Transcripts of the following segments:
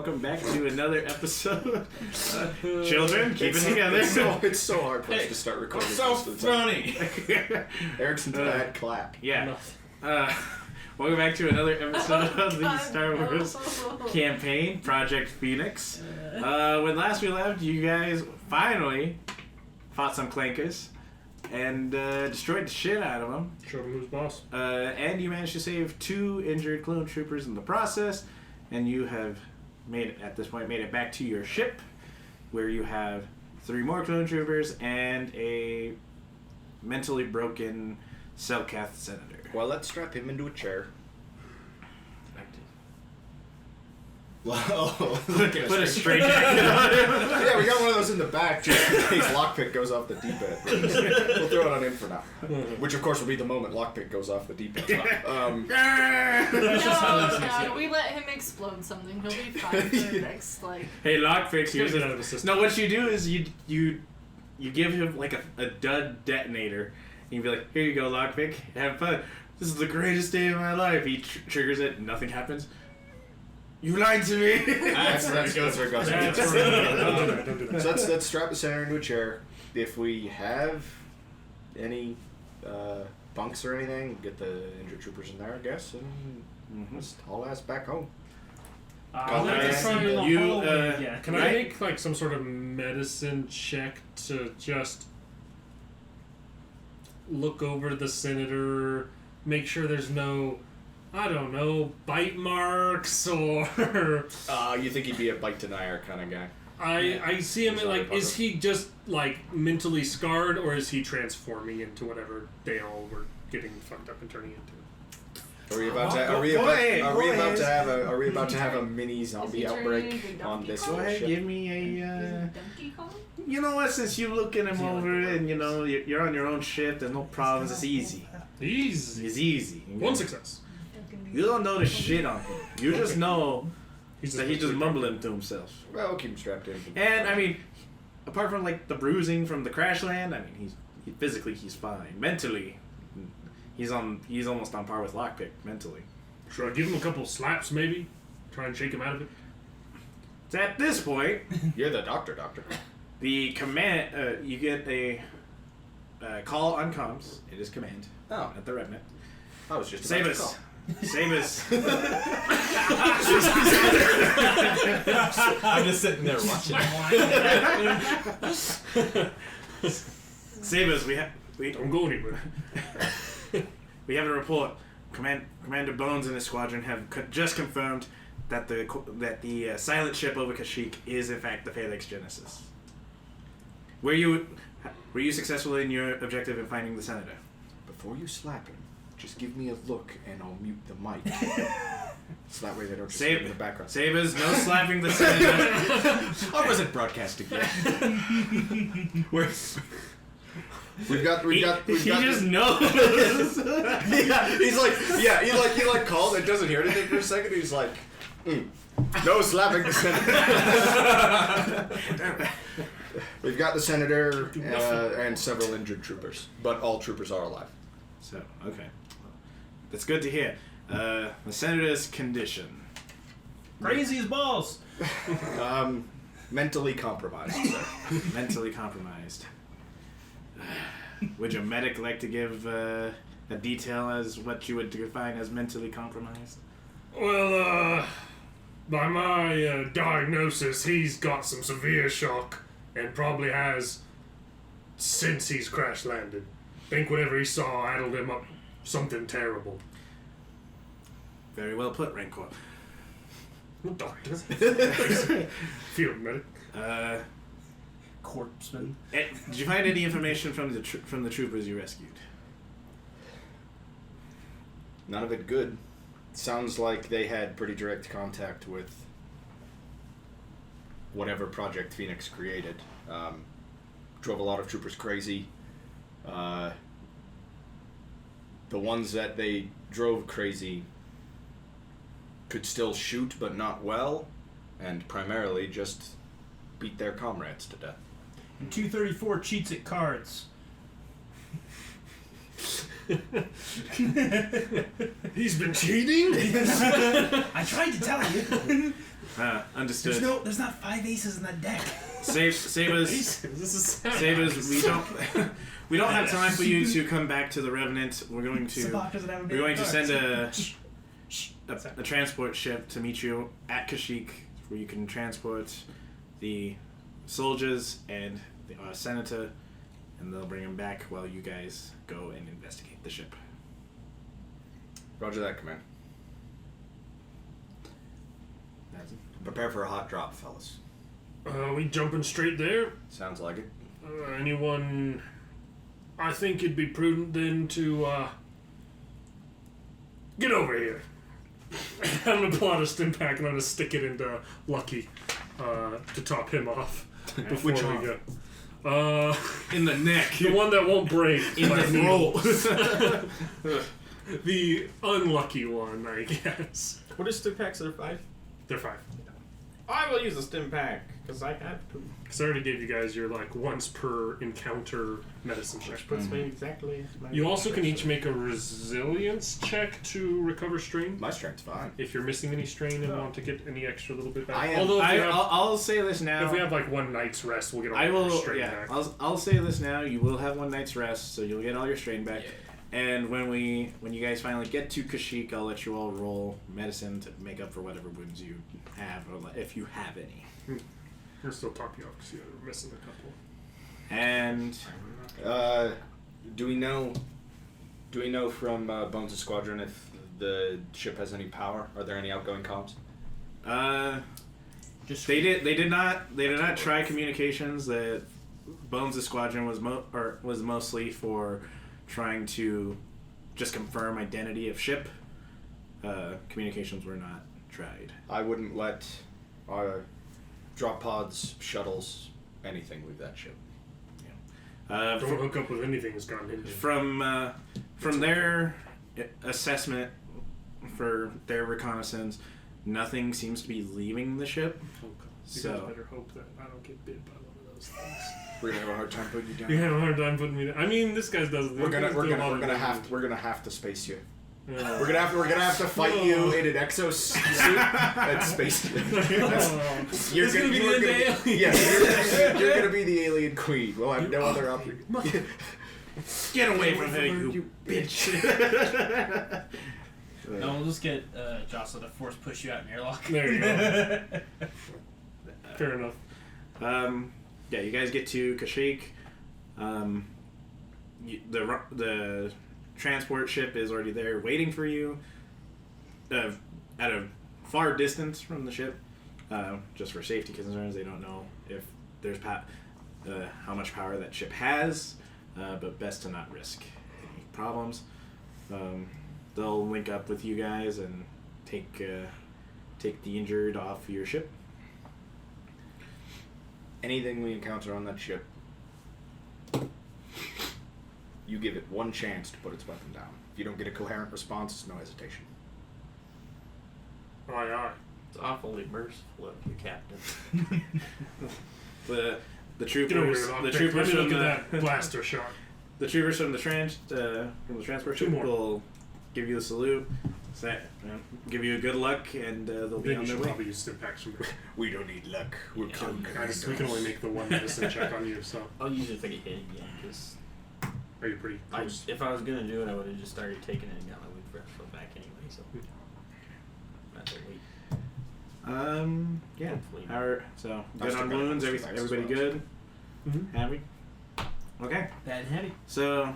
welcome back to another episode. Children, keep it together. It's so hard for us to start recording. So funny. Erickson's bad clap. Yeah. Welcome back to another episode of the Star Wars campaign, Project Phoenix. When last we left, you guys finally fought some clankers and destroyed the shit out of them. Showed him who's boss. And you managed to save 2 injured clone troopers in the process, and you have made it back to your ship, where you have 3 more clone troopers and a mentally broken Selkath senator. Well, let's strap him into a chair. Wow. Put a straight jacket on him. Yeah, we got one of those in the back just in case lockpick goes off the D-pad. We'll throw it on him for now. Which, of course, will be the moment lockpick goes off the D-pad. No, we let him explode something. He'll be fine for the next, Hey, lockpick, here's out of the system. No, what you do is you give him like a dud detonator, and you be like, here you go, lockpick, have fun. This is the greatest day of my life. He triggers it, and nothing happens. You lied to me. That's where it goes. Don't do that. So let's strap the senator into a chair. If we have any bunks or anything, get the injured troopers in there, I guess, and just haul ass back home. Can I make like some sort of medicine check to just look over the senator, make sure there's no, I don't know, bite marks or... You think he'd be a bite denier kind of guy? I see him like, is he just like mentally scarred, or is he transforming into whatever they all were getting fucked up and turning into? Are we about to have a mini zombie outbreak on this Go ahead, ship? give me a. You know what? Since you looking him over and you know you're on your own ship, there's no problems. It's easy. Easy. It's easy. One success. You don't know the shit on him. You just know that he's just mumbling to himself. Well, we'll keep him strapped in. And I mean, apart from like the bruising from the crash land, I mean, physically he's fine. Mentally, he's almost on par with lockpick mentally. Should I give him a couple slaps, maybe? Try and shake him out of it? It's at this point, You're the doctor. the command, you get a call on comms. It is command. Oh. At the Revenant. I was just Save about to us. call. Save us. I'm just sitting there watching. Save us. We Don't go anywhere. We have a report. Commander Bones and his squadron have just confirmed that the silent ship over Kashyyyk is in fact the Phalanx Genesis. Were you successful in your objective in finding the senator? Before you slap him, just give me a look and I'll mute the mic. So that way they don't just hear in the background. Sabers, no slapping the senator. I wasn't broadcasting yet. We've got. He just knows. He called and doesn't hear anything for a second. He's like, no slapping the senator. We've got the senator and several injured troopers, but all troopers are alive. So okay, that's good to hear. The senator's condition. Crazy as balls. Mentally compromised, sir. Mentally compromised. Would your medic like to give a detail as what you would define as mentally compromised? Well, by my diagnosis, he's got some severe shock and probably has since he's crash landed. Think whatever he saw addled him up something terrible. Very well put, Rancor. Doctor. Field medic. Corpseman. Did you find any information from the troopers you rescued? None of it good. Sounds like they had pretty direct contact with whatever Project Phoenix created. Drove a lot of troopers crazy. The ones that they drove crazy could still shoot, but not well, and primarily just beat their comrades to death. And 234 cheats at cards. He's been cheating? I tried to tell you. Understood. There's not 5 aces in that deck. Sabers, This is Sabers, we don't have time for you to come back to the Revenant. We're going to send a transport ship to meet you at Kashyyyk, where you can transport the soldiers and the senator, and they'll bring them back while you guys go and investigate the ship. Roger that, Command. Prepare for a hot drop, fellas. We jumping straight there? Sounds like it. Anyone... I think it'd be prudent then to, get over here. I'm gonna pull out a stim pack and I'm gonna stick it into Lucky, to top him off. Before Which we arm? go. In the neck. The one that won't break. In by the needle. throat. The unlucky one, I guess. What are stim packs that are 5? They're 5. I will use a stim pack, because I have to. Because I already gave you guys your, once per encounter medicine check. Which puts me exactly... You also can each make a resilience check to recover strain. My strength's fine. If you're missing any strain and want to get any extra little bit back. I am- Although if we have, I'll say this now. if we have 1 night's rest, we'll get all I our will. strain Yeah, back. I'll say this now. You will have 1 night's rest, so you'll get all your strain back. And when you guys finally get to Kashyyyk, I'll let you all roll medicine to make up for whatever wounds you have, or if you have any. We'll still talk you off because you're missing a couple. And Do we know from Bones' squadron if the ship has any power? Are there any outgoing comms? they did not try communications. That Bones' squadron was mostly for trying to just confirm identity of ship. Communications were not tried. I wouldn't let our drop pods, shuttles, anything leave that ship. Don't hook up with anything that's gotten into. From their assessment for their reconnaissance, nothing seems to be leaving the ship. You guys So better hope that I don't get bit by one of those things. We're gonna have a hard time putting you down. You have a hard time putting me down. I mean, this guy's does. We're gonna have to space you. Yeah. We're gonna have to fight you in an exosuit and space you. You're It's gonna be the alien. Yes, you're gonna be the alien queen. We'll have no other option. get away from her, you bitch! No, we'll just get Jocelyn to force push you out in airlock. There you go. Fair enough. Yeah, you guys get to Kashyyyk. The transport ship is already there waiting for you at a far distance from the ship, just for safety concerns. They don't know if there's how much power that ship has, but best to not risk any problems. They'll link up with you guys and take the injured off your ship. Anything we encounter on that ship, you give it 1 chance to put its weapon down. If you don't get a coherent response, no hesitation. Aye, aye. It's awfully merciful of you, Captain. The Get over troopers, here, Lockpick. the Let troopers me from look the at that blaster shot. the troopers from the transport ship more. will give you a salute, give you a good luck, and they'll be Then on you their should way. probably use stim packs from me. We don't need luck. We're killing Guys, we can only make the 1 medicine check on you, so. I'll use it if I get hit again, because Are you pretty close? if I was going to do it, I would have just started taking it and got my weak breath from back anyway, so. That's a wait. Yeah. Hopefully. So I good still on got wounds. most Everybody effects as well. good. Mm-hmm. Happy. Okay. Bad and heavy. So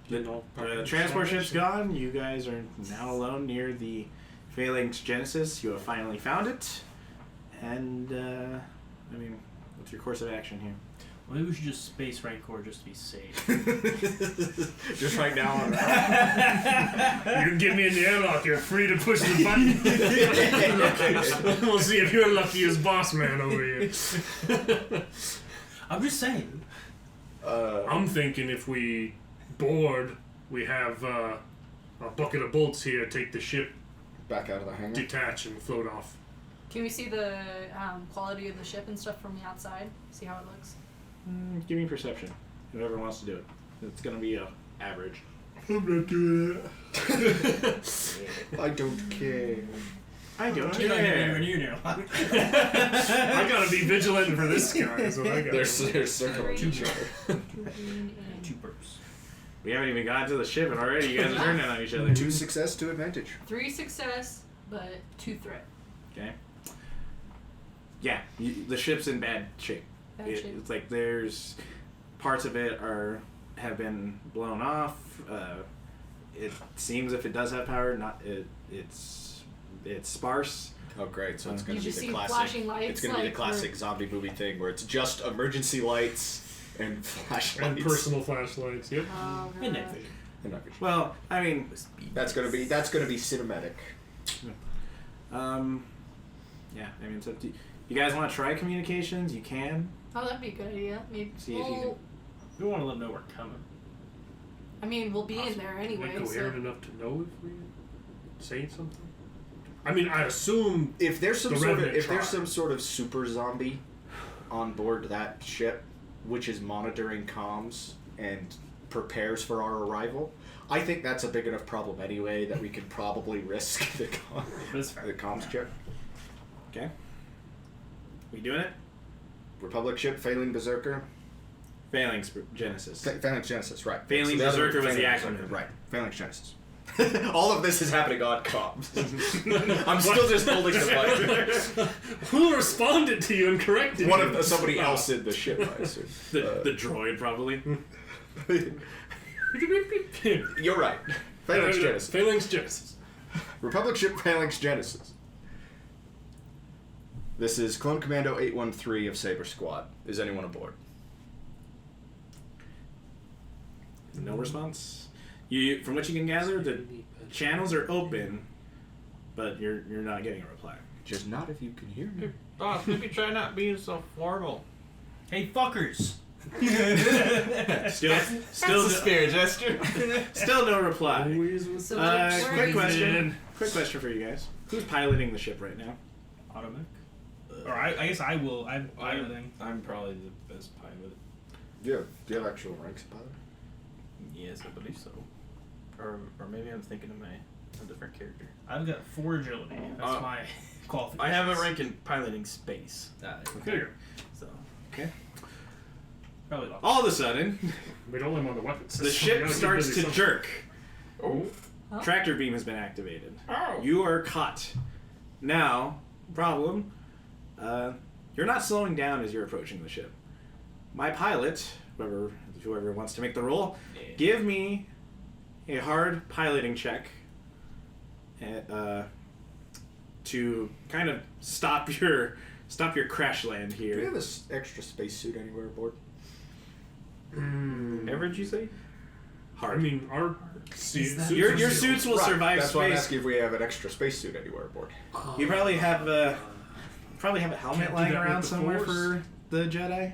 Getting all the fucking transport savage. ship's gone. You guys are now alone near the Phalanx Genesis. You have finally found it. And what's your course of action here? Well, maybe we should just space Rancor just to be safe. Just right now. You can get me in the airlock, you're free to push the button. We'll see if you're lucky as boss man over here. I'm just saying. I'm thinking if we board, we have a bucket of bolts here, take the ship, Back out of the hangar. detach, and float off. Can we see the quality of the ship and stuff from the outside? See how it looks? Give me perception. Whoever wants to do it. It's going to be average. I'm not doing it. I don't care. I don't You're not getting care. anywhere near now. I gotta be vigilant for this guy, is what I got. They're circling each other. 2 green and Two burps. We haven't even gotten to the ship, and already you guys are turning on each other. 2 success, 2 advantage. 3 success, but 2 threat. Okay. Yeah, the ship's in bad shape. Bad shape. It's like there's parts of it have been blown off. It seems if it does have power, it's sparse. Oh great! So it's You going to be just the see classic. flashing lights, It's going to be the like, classic zombie movie thing where it's just emergency lights and flashlights. And personal flashlights, yep. Oh, Midnight God. vision. And not vision. Well, I mean, That's going to be cinematic. yeah. I mean, it's up to you. You guys want to try communications? You can. Oh, that'd be a good idea. Maybe See if you we'll, We want to let them know we're coming. I mean, we'll be in there Are anyway. we coherent So enough to know if we say something? I mean, I assume If there's some The sort of Revenant if there's tribe. some sort of super zombie on board that ship, which is monitoring comms and prepares for our arrival, I think that's a big enough problem anyway that we could probably risk the That's fair. the comms chip. Okay. We doing it? Republic ship, Phalanx Berserker. Phalanx Genesis. Phalanx Genesis, right. Phalanx the other Berserker was the Phalanx acronym. Berserker, right. Phalanx Genesis. All of this is happening on comms. I'm still just holding the button. who responded to you and corrected you? Somebody else in the ship, I assume. The droid probably. You're right. Phalanx Genesis. Phalanx Genesis. Republic ship Phalanx Genesis. This is Clone Commando 813 of Sabre Squad. Is anyone aboard? No response. You, from what you can gather, the channels are open, but you're not getting a reply. Just not if you can hear me. Boss, maybe try not being so formal. Hey, fuckers! Still, spirit gesture. still no reply. Always with So Quick where is question. Quick question for you guys. Who's piloting the ship right now? Automatic. Or I guess I will. I'm piloting. I'm probably the best pilot. Do you have actual ranks, pilot? Yes, I believe so. Or maybe I'm thinking of a different character. I've got 4 agility. That's my qualification. I have a rank in piloting space. Okay. So Okay. Probably lost. All of a sudden, We don't let him on the weapons. the ship starts to jerk. Oh. Tractor beam has been activated. Oh. You are caught. Now, problem. You're not slowing down as you're approaching the ship. My pilot, whoever wants to make the roll, give me a hard piloting check to kind of stop your crash land Do you here. have an extra spacesuit anywhere aboard? Ever did you say? I Hard. mean, our suits Your are suits will Right, survive That's why I'm space. asking if we have an extra spacesuit anywhere aboard. You probably have a helmet Can't do lying that with around the somewhere Force. for the Jedi.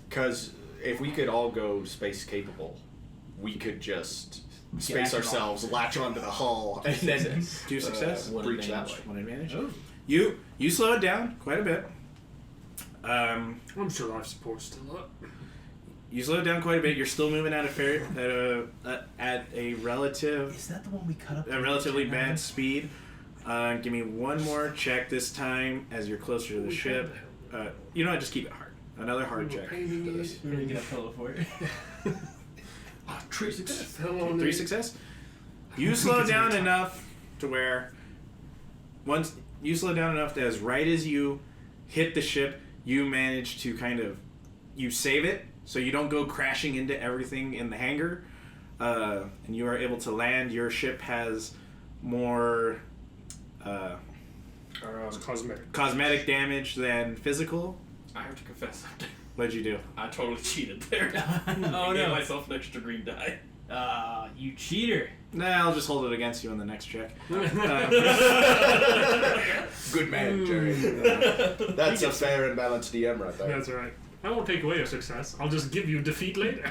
Because if we could all go space capable, we could just space Latch it ourselves, latch onto the hull, and then 2 success. One breach that advantage. way. 1 advantage. Oh. You slow it down quite a bit. I'm sure life support's still up. You slow it down quite a bit. You're still moving at a relative Is that the one we cut up? relatively bad speed. Give me one more check this time as you're closer to the ship. You know what? Just keep it hard. Another hard check. We're gonna get a pillow for it. 3 success. Fell on 3 the- success. You slow down enough to where once you slow down enough that as right as you hit the ship, you manage to you save it so you don't go crashing into everything in the hangar, and you are able to land. Your ship has more It's cosmetic. cosmetic damage than physical. I have to confess something. What'd you do? I totally cheated there. Oh, I gave no. myself an extra green die. You cheater. Nah, I'll just hold it against you in the next check. Good man, Jerry. That's a fair and balanced DM right there. That's right. I won't take away your success. I'll just give you defeat later.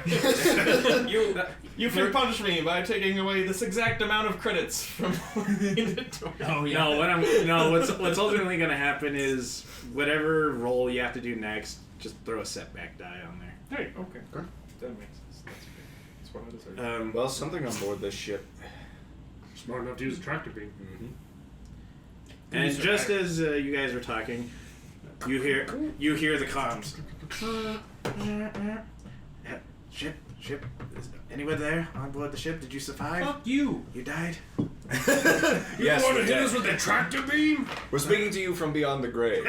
You can punish me by taking away this exact amount of credits from inventory. Oh yeah. What's ultimately gonna happen is whatever roll you have to do next, just throw a setback die on there. Hey, Okay. That makes sense. That's fair. That's That's what I deserve. Well, something on board this ship. Smart enough to use a tractor beam. Mm-hmm. And just as you guys are talking, you hear the comms. Ship, is anyone there on board the ship? Did you survive? Fuck you! You died? You Yes, want we to hit did. us with a tractor beam? We're speaking to you from beyond the grave.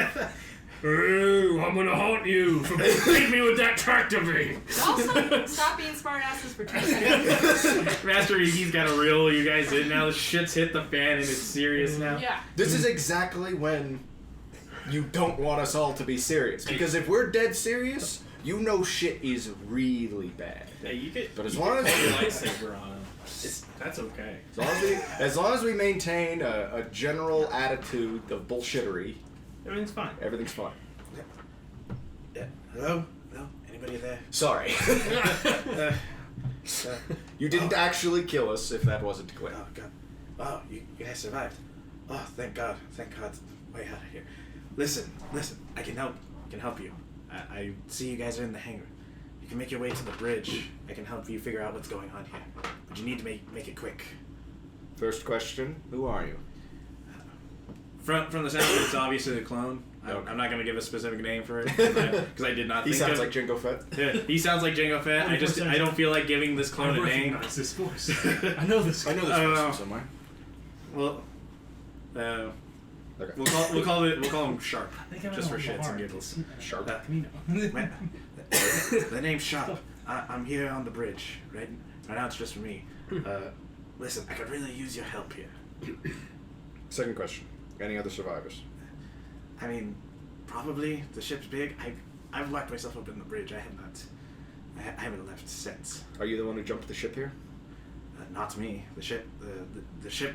Oh, I'm gonna haunt you for hitting me with that tractor beam. Also, stop being smart asses for 2 seconds. Master Eggie's got to reel you guys in now. The shit's hit the fan and it's serious now. Yeah. This is exactly when you don't want us all to be serious. Because if we're dead serious, you know shit is really bad. Hey, you get. But as you long get as- your lightsaber on him. That's okay. As long as we maintain a general attitude of bullshittery, Everything's fine. everything's fine. Yeah. Hello? Hello? Anybody there? Sorry. Uh, You didn't actually kill us, if that wasn't clear. oh, God. Oh, you guys survived. Oh, thank God. Thank God. Way out of here. Listen. I can help you. I see you guys are in the hangar. You can make your way to the bridge. I can help you figure out what's going on here. But you need to make it quick. First question, who are you? From the sound of it, it's obviously the clone. Okay. I'm not going to give a specific name for it because I did not He think sounds of like Jingo Fett. Yeah, he sounds like Jango Fett. I don't feel like giving this clone a name. this voice. I know this. I know this person somewhere. Well, Okay. we'll call him Sharp, I think I'm just for on shits and hard. giggles. Sharp. The name's Sharp. I'm here on the bridge. Right now it's just for me. Listen, I could really use your help here. Second question. Any other survivors? I mean, probably the ship's big. I've locked myself up in the bridge. I haven't left since. Are you the one who jumped the ship here? Not me. The ship. The ship.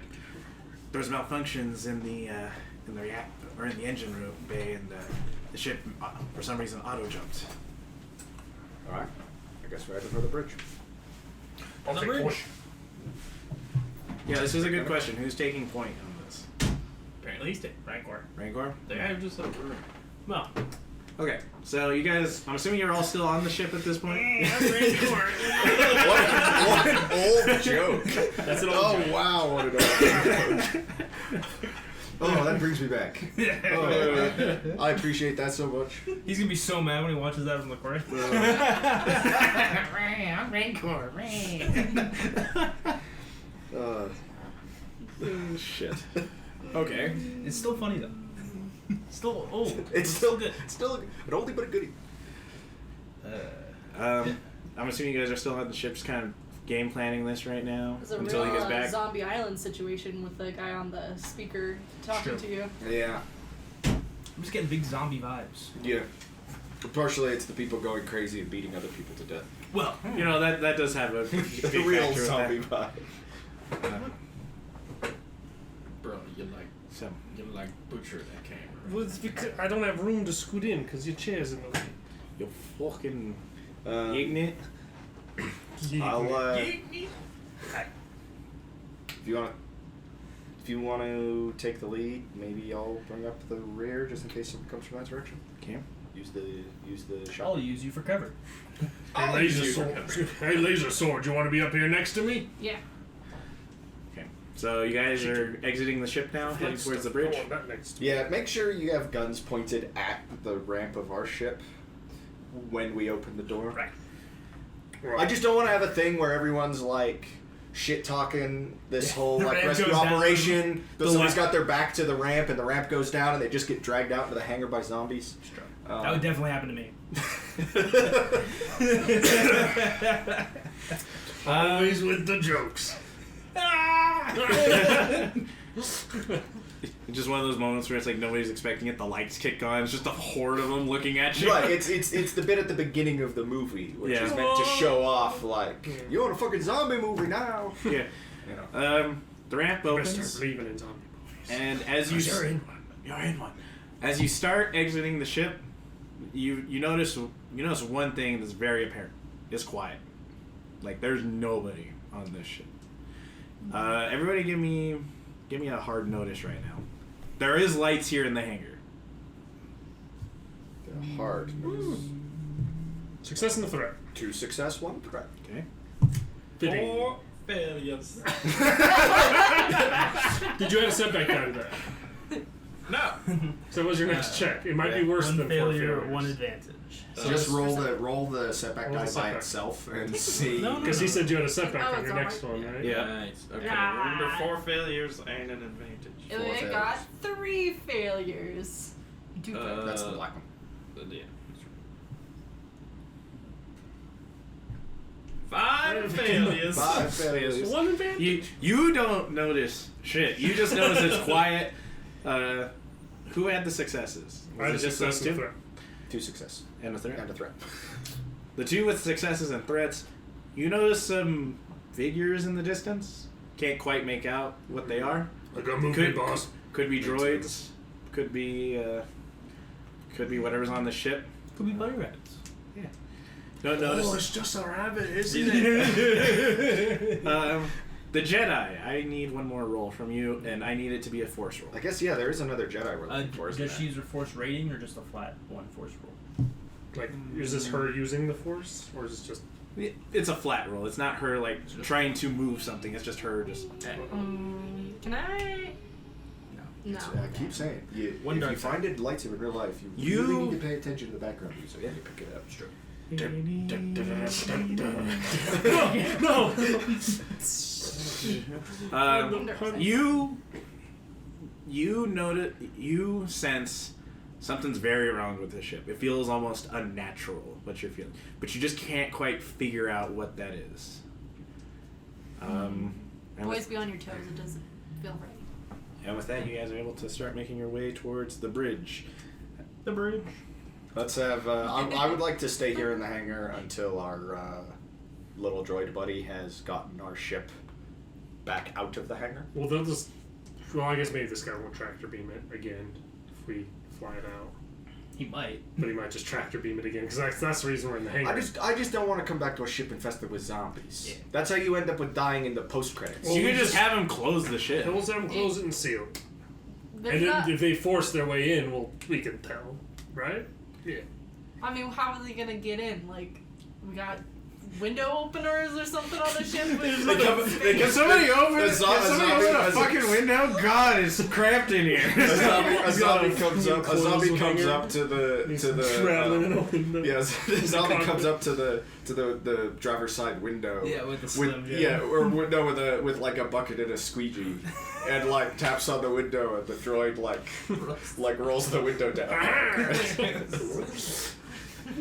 There's malfunctions in the reactor or in the engine room bay, and the ship for some reason auto jumped. All right. I guess we're headed for the bridge. I'll The take bridge. point. Yeah, this is a good question. Who's taking point on this? Apparently he's taking Rancor. Rancor? The guy who just like. Well. Okay, so you guys, I'm assuming you're all still on the ship at this point? What an old joke. That's an old Oh, joke. wow, what an old joke. Oh, that brings me back. Oh, I appreciate that so much. He's gonna be so mad when he watches that from the corner. Rancor. Shit. Okay. It's still funny though. Still old. It's still good. It's still an oldie but a goodie. I'm assuming you guys are still on the ship's kind of game planning this right now It's a until he real gets back. zombie island situation with the guy on the speaker talking Sure. to you. Yeah. I'm just getting big zombie vibes. Yeah. Partially, it's the people going crazy and beating other people to death. Well, You know, that does have a big The real factor with zombie that. vibe. Bro, you So, butcher that camera. Well, it's because I don't have room to scoot in because your chair's in the way. you're fucking Uh, ignorant. I'll, if you want to take the lead, maybe I'll bring up the rear just in case something comes from that direction. Okay. Use the shot. I'll use you for cover. Hey, laser sword. Hey, laser sword. You want to be up here next to me? Yeah. Okay. So you guys are exiting the ship now, heading towards the bridge. I want that next to Yeah, make sure you have guns pointed at the ramp of our ship when we open the door. Right. I just don't want to have a thing where everyone's like shit talking this whole like Ramp rescue goes down. operation, but The somebody's la- got their back to the ramp and the ramp goes down and they just get dragged out into the hangar by zombies. That would definitely happen to me. Always with the jokes. Just one of those moments where it's like nobody's expecting it. The lights kick on. It's just a horde of them looking at you. Right, it's the bit at the beginning of the movie, which Yeah. is meant to show off like you want a fucking zombie movie now. Yeah. You know. The ramp Best opens, start believing in zombie movies. and as you You're in one. you're in one. As you start exiting the ship, you notice one thing that's very apparent. It's quiet. Like there's nobody on this ship. Everybody, give me a hard notice right now. There is lights here in the hangar. Hard. Success in the threat. 2 success, 1 threat. Okay. fitting. 4 failures. Did you add a setback die to that? No. So what was your next check? It might be worse One than 4 failure, failures. one advantage. So just roll the setback Roll the die by setback. itself and see. No, no. Because he said you had a setback Oh, on it's your all next right. one, right? Yeah. Nice. Okay. Ah. Remember 4 failures and an advantage. Four It got 3 failures. 2 failures. That's the black one. Yeah. 5 failures. 5 failures. One advantage. You don't notice shit. You just notice it's quiet. Who had the successes? I had a Was it just those success and a two? threat. 2 success And a threat? and a threat. The 2 with successes and threats. You notice some figures in the distance. Can't quite make out what they are. I got movement, boss. Could be droids. Could be whatever's on the ship. Could be bunny rabbits. Don't notice. it's just a rabbit, isn't it? The Jedi. I need one more roll from you, and I need it to be a force roll. I guess there is another Jedi we're looking for. Isn't Does she there? use her force rating or just a flat 1 force roll? Like, is this her using the force, or is this just? It's a flat roll. It's not her like trying to move something. It's just her just. Can I? No. I keep saying, One if dark you find a lightsaber in real life, you really need to pay attention to the background music. Yeah, you pick it up. It's true. No. You sense something's very wrong with the ship. It feels almost unnatural what you're feeling, but you just can't quite figure out what that is. And Always with, be on your toes. It doesn't feel right. and with that, you guys are able to start making your way towards the bridge. The bridge. Let's have. I would like to stay here in the hangar until our little droid buddy has gotten our ship back out of the hangar. Well, they'll just. Well, I guess maybe this guy won't tractor beam it again if we fly it out. He might. But he might just tractor beam it again because that's the reason we're in the hangar. I just don't want to come back to a ship infested with zombies. Yeah. That's how you end up with dying in the post credits. Well, you we can just just- have him close the ship. We'll just have them close it and seal it. There's And then not, if they force their way in, we can tell, right? Yeah. I mean, how are they gonna get in? Like, we got window openers or something on the ship? Can somebody open A zombie- a fucking window? God, it's cramped in here. A zombie got comes up. A clothes zombie with comes hanger. up to the He's to the. traveling in a window. Yes, the zombie cockpit. comes up to the driver's side window. Yeah, with the slim. or window with like a bucket and a squeegee, and like taps on the window, and the droid like rolls the window down.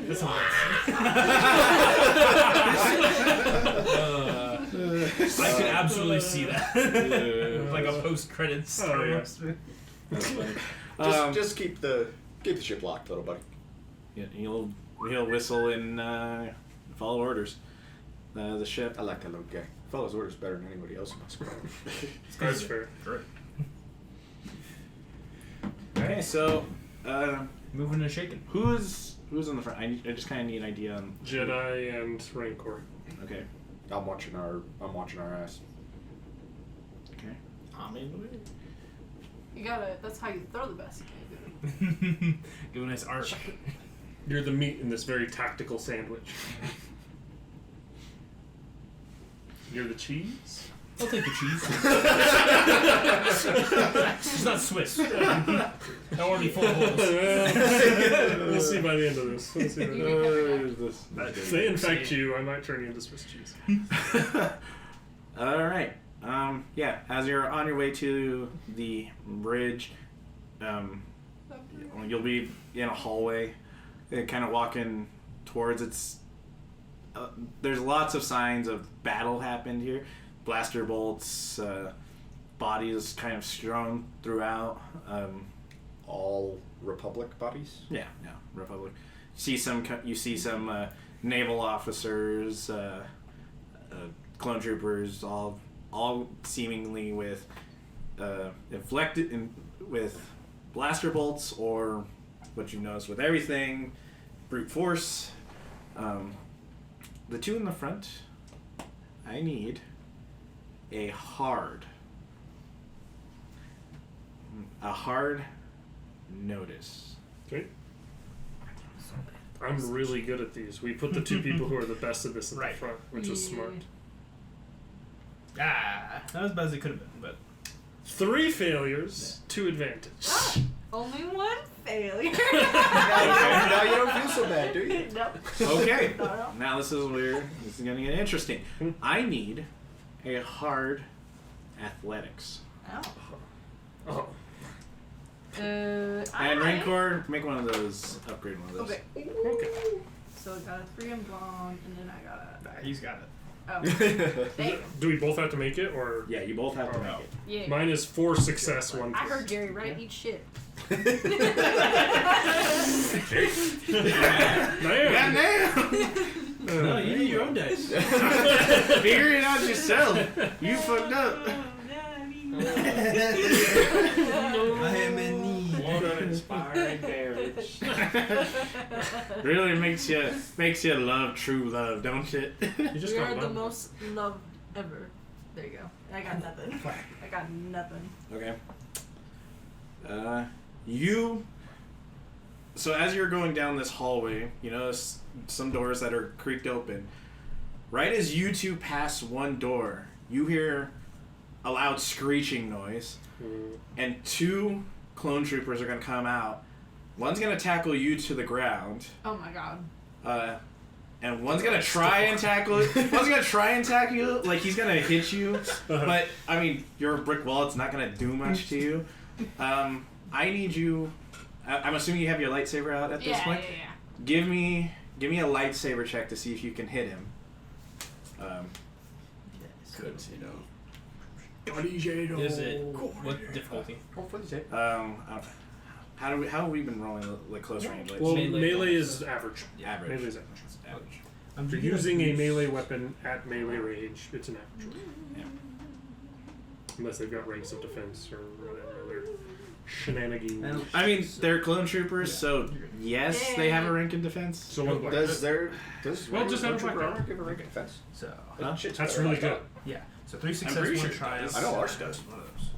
That's I could absolutely see that. Like a post-credits story. Yeah. Just keep the ship locked, little buddy. Yeah, he'll whistle and follow orders. The ship. I like that little guy. Follows orders better than anybody else in my squad. That's fair. Okay, so Moving and shaking. who's in the front? I just kind of need an idea on Jedi and Rancor. Okay. I'm watching our ass. Okay. I'm in the way. You gotta. That's how you throw the best. Do a nice arc. You're the meat in this very tactical sandwich. You're the cheese? I'll take the cheese. It's not Swiss. Already full holes. We'll see by the end of this. We'll see by the end. If they infect you, I might turn you into Swiss cheese. All right. Yeah. As you're on your way to the bridge, you'll be in a hallway, kind of walking towards its. There's lots of signs of battle happened here. Blaster bolts, bodies kind of strewn throughout. All Republic bodies. Yeah, Republic. You see some naval officers, clone troopers, all seemingly with with blaster bolts, or what you notice with everything, brute force. The two in the front, I need a hard notice. Okay. I'm really good at these. We put the two people who are the best at this in Right. the front, which was smart. Not as bad as it could have been, but 3 failures, 2 advantage. Ah, only 1 failure. Now you don't feel so bad, do you? Nope. Okay. No. Now this is weird. This is gonna get interesting. I need a hard athletics. Oh. Oh. And Alright. Rancor, make one of those. Upgrade one of those. Okay. Okay. So I got a 3 and blonde, and then I got he's got it. a. Oh. Damn. Do we both have to make it, or Yeah, you both have to make it. Yeah. mine is 4 success, 1 I fail. heard Gary right. Eat shit. Damn. No, you need your own dice. Figure it out yourself. You fucked up. I am in need. What an inspiring marriage. Really makes you love true love, don't it? You just You're got the done. most loved ever. There you go. I got nothing. I got nothing. Okay. So as you're going down this hallway, you notice some doors that are creaked open. Right as you two pass one door, you hear a loud screeching noise, and 2 clone troopers are gonna come out. One's gonna tackle you to the ground, Oh my god. and one's gonna try and tackle you, like he's gonna hit you. But I mean, you're a brick wall; it's not gonna do much to you. I need you. I'm assuming you have your lightsaber out at this point. Yeah. Give me a lightsaber check to see if you can hit him. Good, you know. Is it what difficulty? How have we been rolling like close range? Like, Well, Melee melee bonus. is average. average. Melee is average. Average. If you're using a melee weapon at melee range, it's an average roll. Yeah. Unless they've got ranks of defense or whatever other shenanigans. I mean, they're clone troopers, so yes, they have a rank in defense. So one black. Does Well, just have a black armor armor. give a rank of defense? So Shit's That's better really than I good. yeah. So 3 I'm success, pretty 1 sure it triumph. does. I know ours does. One of those. thought.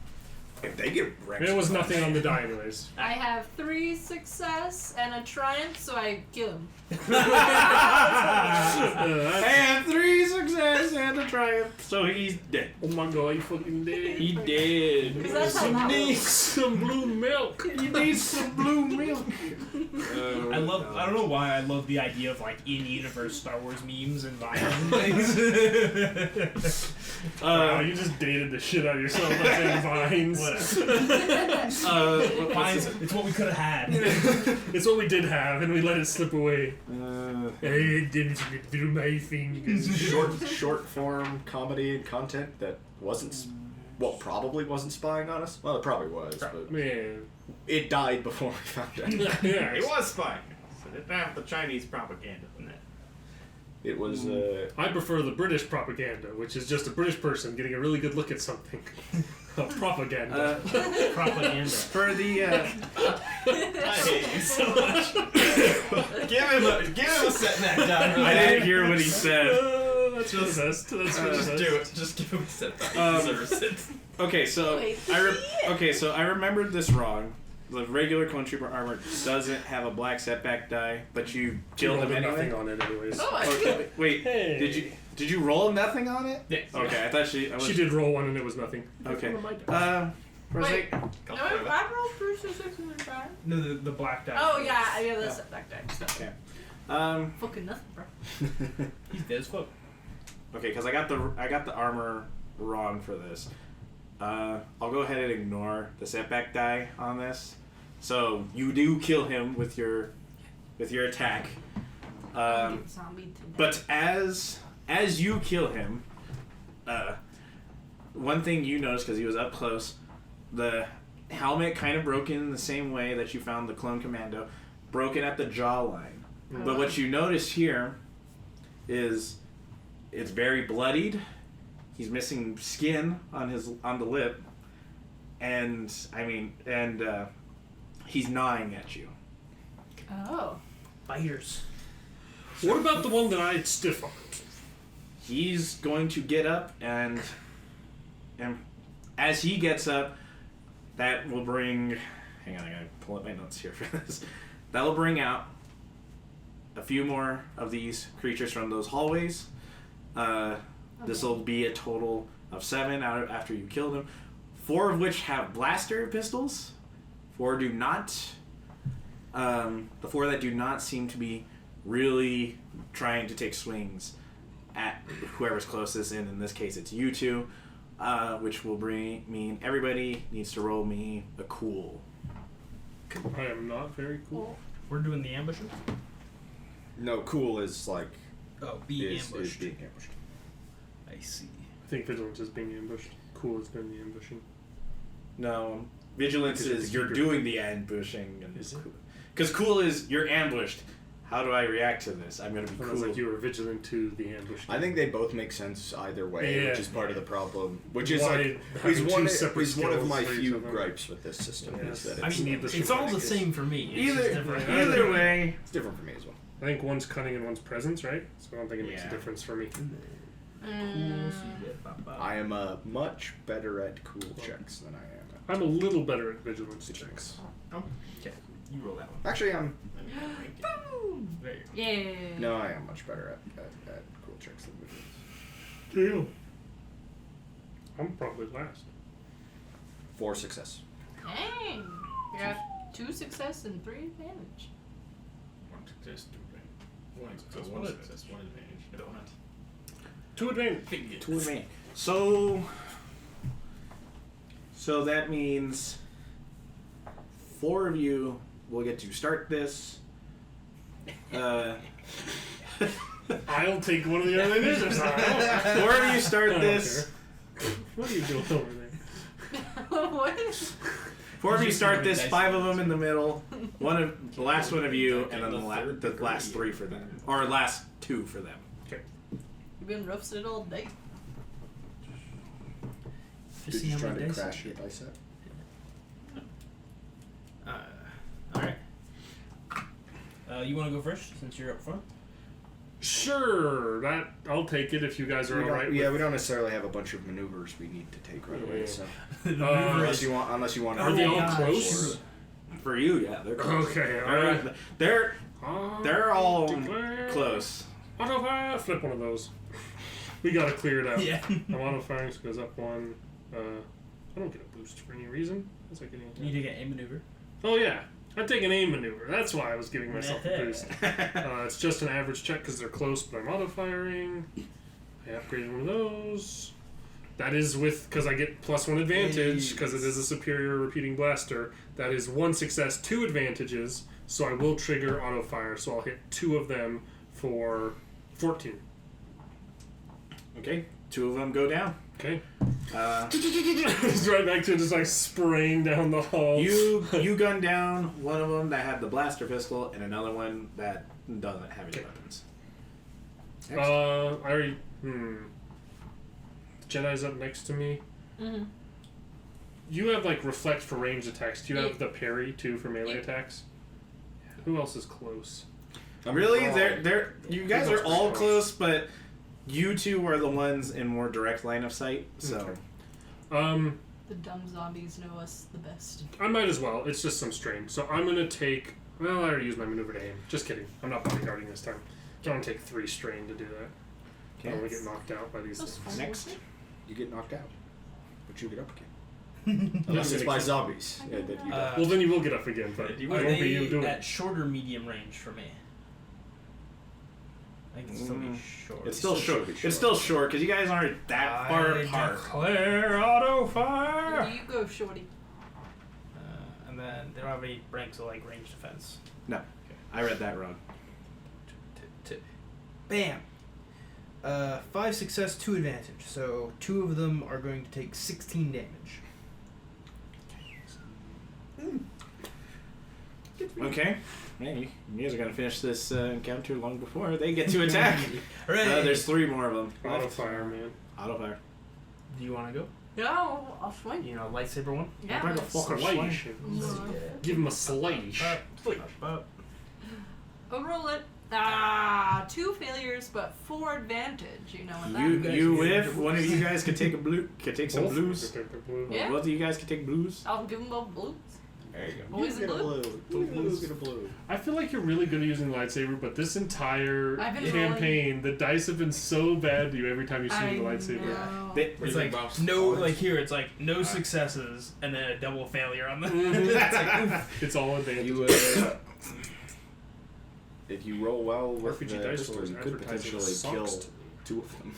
If they get ranks, There was nothing on the die, anyways. I have 3 success and a triumph, so I kill him. And 3 success and a triumph, so he's dead. Oh my god, you fucking dead. He did. Because that's how that works. Some blue milk. You need some blue milk. Oh, I don't know why I love the idea of like in-universe Star Wars memes and Vines and things. Wow, you just dated the shit out of yourself by saying vines. Vines, it's what we could have had. It's what we did have, and we let it slip away. It didn't slip through my fingers. short form comedy and content that probably wasn't spying on us. Well, it probably was, but Man. it died before we found out. Yeah. It was spying. So didn't have the Chinese propaganda in it. It was. I prefer the British propaganda, which is just a British person getting a really good look at something. Propaganda. Propaganda. For the I hate you so much. give him a setback down. For I that. didn't hear what he said. That's for the best. That's for the Just best. do it. Just give him a setback. He deserves it. Okay, so Wait. I remembered this wrong. The regular clone trooper armor doesn't have a black setback die, but you killed him anyway. nothing on it, anyways. Oh, I Okay, wait. Hey. Did you roll nothing on it? Yeah. Okay, I thought she. I was, She did roll one, and it was nothing. Okay. One of my dice. For a Wait. sec- No, I rolled 3 successes and a triumph. No, the black die. Oh yeah, I have that setback deck. So. Okay. Fucking nothing, bro. He's dead as fuck. Okay, because I got the armor wrong for this. I'll go ahead and ignore the setback die on this. So you do kill him with your attack. Zombie to death. But as you kill him, one thing you notice because he was up close, the helmet kind of broken in the same way that you found the clone commando, broken at the jawline. But what you notice here is it's very bloodied. He's missing skin on the lip, and he's gnawing at you. Oh. Biters. What about the one that I stiff armed? He's going to get up, and as he gets up, that will bring. Hang on, I gotta pull up my notes here for this. That will bring out a few more of these creatures from those hallways. This will be a total of 7 after you kill them. 4 of which have blaster pistols. 4 do not. The 4 that do not seem to be really trying to take swings at whoever's closest, and in this case it's you two, which will mean everybody needs to roll me a cool. I am not very cool. We're doing the ambushing? No, cool is like Oh, be is ambushed. being ambushed. I see. I think vigilance is being ambushed. Cool is doing the ambushing. No, vigilance Because is you you're have to keep doing the ambushing. Is it? Because cool is you're ambushed. How do I react to this? I'm gonna be Sounds cool. like you were vigilant to the ambush. I think they both make sense either way, Yeah. which is part of the problem. Which is Why like having is two one, separate is one of skills my for each few of them? gripes with this system. Yeah. Is that I it's, mean, needless it's to all the say. same for me. It's just different. Either way, it's different for me as well. I think one's cunning and one's presence, right? So I don't think it makes Yeah. a difference for me. Cool, so you get ba-ba. I am much better at cool checks than I am at. I'm a little better at vigilance checks. Oh, okay. You roll that one. Actually, I'm. Boom! There you go. Yeah. No, I am much better at cool checks than vigilance. Damn. I'm probably last. 4 success. Dang. You got 2 success and 3 advantage. 1 success, 2 advantage. 1 success, 1 success, 1 advantage. Donut. 2 advantage. to me. So that means 4 of you will get to start this. I'll take one of the other initiatives. 4 of you start I don't this. What are you doing over there? What? 4 of you start this. Dice 5 of them in the middle. The last one of you, and then the last 3 for them, or last 2 for them. You've been roasted all day. Just see You're how trying many to dice crash I your get. dice set. Alright. You want to go first since you're up front? Sure, that I'll take it if you guys are We alright. don't, yeah, we don't necessarily have a bunch of maneuvers we need to take right away. Yeah. So Unless unless you want. Are they all gosh. close? For you, yeah, they're close. Okay, alright. They're all close. Auto fire. Flip one of those. We gotta clear it out. Yeah. Auto firing goes up 1. I don't get a boost for any reason. What's that getting? You need to get a maneuver. Oh yeah, I'm taking aim maneuver. That's why I was giving myself a boost. It's just an average check because they're close, but I'm auto firing. I upgraded one of those. That is because I get +1 advantage because it is a superior repeating blaster. That is 1 success, 2 advantages. So I will trigger auto fire. So I'll hit 2 of them for 14. Okay, 2 of them go down. Okay. Uh, Right back to just like spraying down the hall. you gun down one of them that had the blaster pistol, and another one that doesn't have any Okay. weapons. I already. Jedi's up next to me. Mm-hmm. You have like reflect for ranged attacks. Do you have Yeah. the parry too for melee attacks? Who else is close? Really, Oh. they're you guys Who are else all is close, but you two are the ones in more direct line of sight. So Okay. The dumb zombies know us the best. I might as well. It's just some strain. So I'm gonna take. Well, I already used my maneuver to aim. Just kidding. I'm not bodyguarding this time. I'm gonna take 3 strain to do that. I don't want to get knocked out by these That's things. fine. next, You get knocked out, but you get up again. Unless it's by zombies. Yeah, that you don't. Well, then you will get up again, but it Are won't be you they doing at it. shorter medium range for me? I think it's still be short. it's still still short. should be It's still short because you guys aren't that far apart. Declare auto Where fire. do you go, shorty? And then they don't have any ranks of like range defense. No, I read that wrong. Bam. 5 success, 2 advantage. So 2 of them are going to take 16 damage. Okay, hey, you guys are gonna finish this encounter long before they get to attack. There's 3 more of them. Auto left. fire, man. Auto fire. Do you want to go? Yeah, I'll swing. You know, lightsaber one. Yeah. Bring a let's- fucking Slash. Mm. Give him a slash. I'll roll it. 2 failures, but 4 advantage. You know what that You means. you if one of you guys could take some blues. Yeah. Both of you guys could take blues. I'll give them both blues. There you go. Always a Get a blue. blue. Blue's get a blue. I feel like you're really good at using the lightsaber, but this entire I've been campaign, the dice have been so bad to you every time you swing the lightsaber. know. It's like no, like here, it's like no successes and then a double failure on the. It's like, oof. It's all advantage. You, if you roll well with RPG the dice pistol, rolls you could advertising potentially kill sucks. 2 of them.